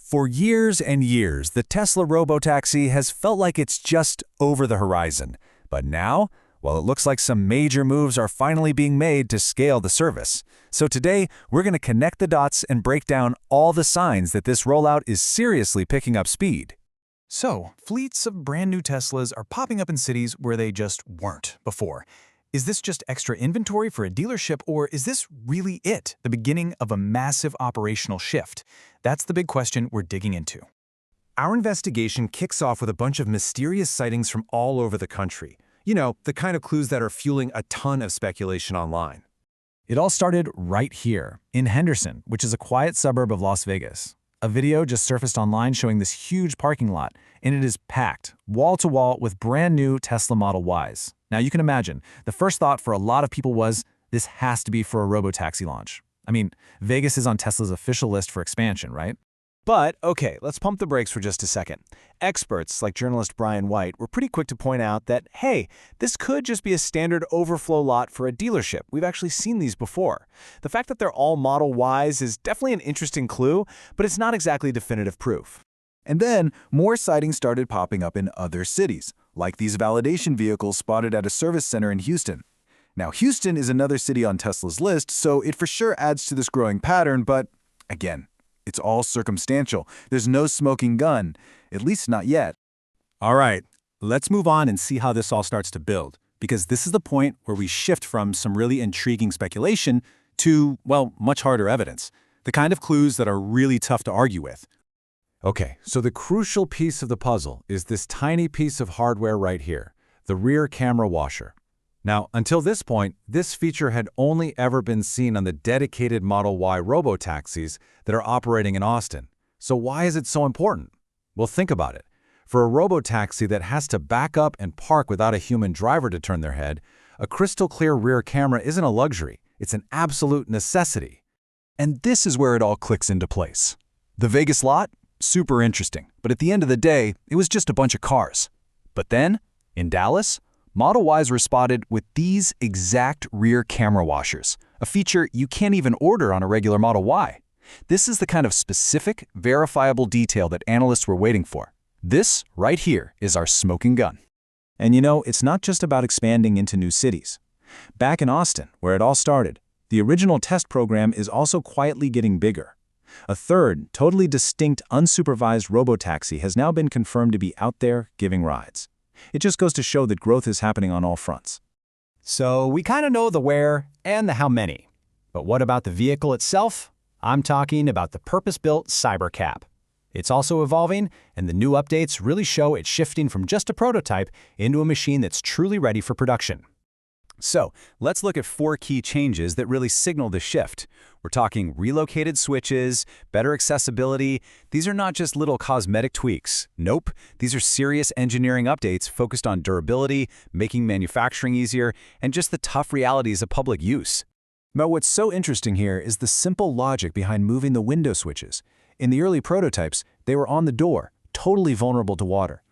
For years and years, the Tesla Robotaxi has felt like it's just over the horizon. But now, well, it looks like some major moves are finally being made to scale the service. So today, we're going to connect the dots and break down all the signs that this rollout is seriously picking up speed. So, fleets of brand new Teslas are popping up in cities where they just weren't before. Is this just extra inventory for a dealership, or is this really it, the beginning of a massive operational shift? That's the big question we're digging into. Our investigation kicks off with a bunch of mysterious sightings from all over the country. You know, the kind of clues that are fueling a ton of speculation online. It all started right here, in Henderson, which is a quiet suburb of Las Vegas. A video just surfaced online showing this huge parking lot, and it is packed, wall to wall, with brand new Tesla Model Ys. Now you can imagine, the first thought for a lot of people was, this has to be for a Robotaxi launch. I mean, Vegas is on Tesla's official list for expansion, right? But, okay, let's pump the brakes for just a second. Experts, like journalist Brian White, were pretty quick to point out that, hey, this could just be a standard overflow lot for a dealership. We've actually seen these before. The fact that they're all Model Ys is definitely an interesting clue, but it's not exactly definitive proof. And then, more sightings started popping up in other cities, like these validation vehicles spotted at a service center in Houston. Now, Houston is another city on Tesla's list, so it for sure adds to this growing pattern, but again, it's all circumstantial. There's no smoking gun, at least not yet. All right, let's move on and see how this all starts to build, because this is the point where we shift from some really intriguing speculation to, well, much harder evidence, the kind of clues that are really tough to argue with. Okay, so the crucial piece of the puzzle is this tiny piece of hardware right here, the rear camera washer. Now, until this point, this feature had only ever been seen on the dedicated Model Y Robotaxis that are operating in Austin. So why is it so important? Well, think about it. For a Robotaxi that has to back up and park without a human driver to turn their head, a crystal-clear rear camera isn't a luxury. It's an absolute necessity. And this is where it all clicks into place. The Vegas lot? Super interesting, but at the end of the day, it was just a bunch of cars. But then, in Dallas, Model Ys were spotted with these exact rear camera washers, a feature you can't even order on a regular Model Y. This is the kind of specific, verifiable detail that analysts were waiting for. This, right here, is our smoking gun. And you know, it's not just about expanding into new cities. Back in Austin, where it all started, the original test program is also quietly getting bigger. A third, totally distinct, unsupervised Robotaxi has now been confirmed to be out there giving rides. It just goes to show that growth is happening on all fronts. So we kind of know the where and the how many. But what about the vehicle itself? I'm talking about the purpose-built Cybercab. It's also evolving, and the new updates really show it's shifting from just a prototype into a machine that's truly ready for production. So, let's look at 4 key changes that really signal the shift. We're talking relocated switches, better accessibility. These are not just little cosmetic tweaks. Nope, these are serious engineering updates focused on durability, making manufacturing easier, and just the tough realities of public use. But what's so interesting here is the simple logic behind moving the window switches. In the early prototypes, they were on the door, totally vulnerable to water.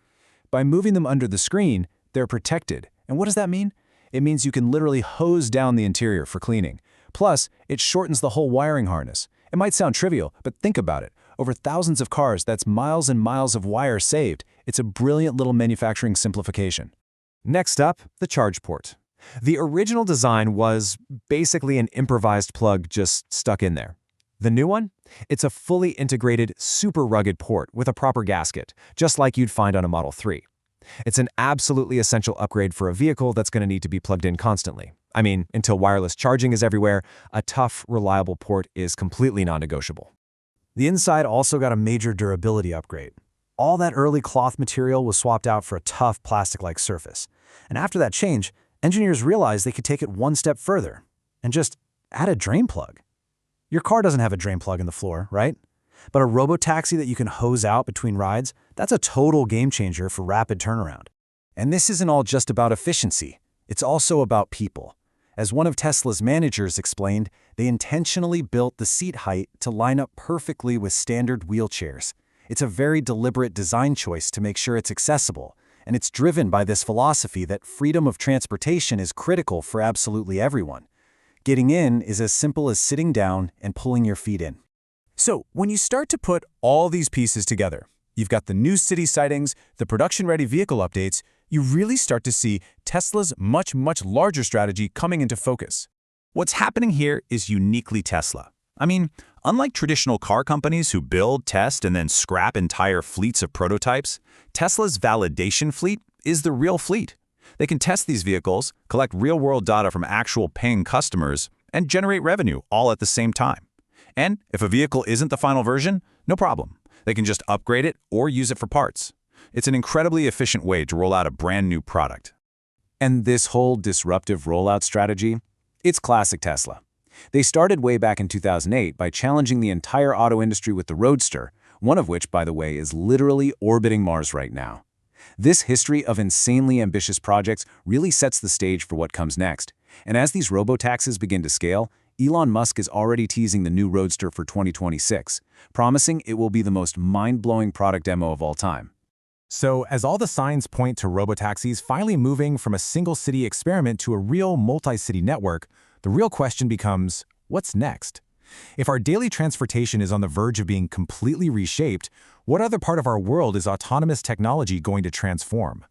By moving them under the screen, they're protected. And what does that mean? It means you can literally hose down the interior for cleaning. Plus, it shortens the whole wiring harness. It might sound trivial, but think about it. Over thousands of cars, that's miles and miles of wire saved. It's a brilliant little manufacturing simplification. Next up, the charge port. The original design was basically an improvised plug just stuck in there. The new one? It's a fully integrated, super rugged port with a proper gasket, just like you'd find on a Model 3. It's an absolutely essential upgrade for a vehicle that's going to need to be plugged in constantly. I mean, until wireless charging is everywhere, a tough, reliable port is completely non-negotiable. The inside also got a major durability upgrade. All that early cloth material was swapped out for a tough plastic-like surface. And after that change, engineers realized they could take it one step further and just add a drain plug. Your car doesn't have a drain plug in the floor, right? But a Robotaxi that you can hose out between rides, that's a total game changer for rapid turnaround. And this isn't all just about efficiency. It's also about people. As one of Tesla's managers explained, they intentionally built the seat height to line up perfectly with standard wheelchairs. It's a very deliberate design choice to make sure it's accessible, and it's driven by this philosophy that freedom of transportation is critical for absolutely everyone. Getting in is as simple as sitting down and pulling your feet in. So when you start to put all these pieces together, you've got the new city sightings, the production-ready vehicle updates, you really start to see Tesla's much larger strategy coming into focus. What's happening here is uniquely Tesla. I mean, unlike traditional car companies who build, test, and then scrap entire fleets of prototypes, Tesla's validation fleet is the real fleet. They can test these vehicles, collect real-world data from actual paying customers, and generate revenue all at the same time. And if a vehicle isn't the final version, no problem. They can just upgrade it or use it for parts. It's an incredibly efficient way to roll out a brand new product. And this whole disruptive rollout strategy, it's classic Tesla. They started way back in 2008 by challenging the entire auto industry with the Roadster, one of which, by the way, is literally orbiting Mars right now. This history of insanely ambitious projects really sets the stage for what comes next. And as these robotaxis begin to scale, Elon Musk is already teasing the new Roadster for 2026, promising it will be the most mind-blowing product demo of all time. So, as all the signs point to robotaxis finally moving from a single-city experiment to a real multi-city network, the real question becomes, what's next? If our daily transportation is on the verge of being completely reshaped, what other part of our world is autonomous technology going to transform?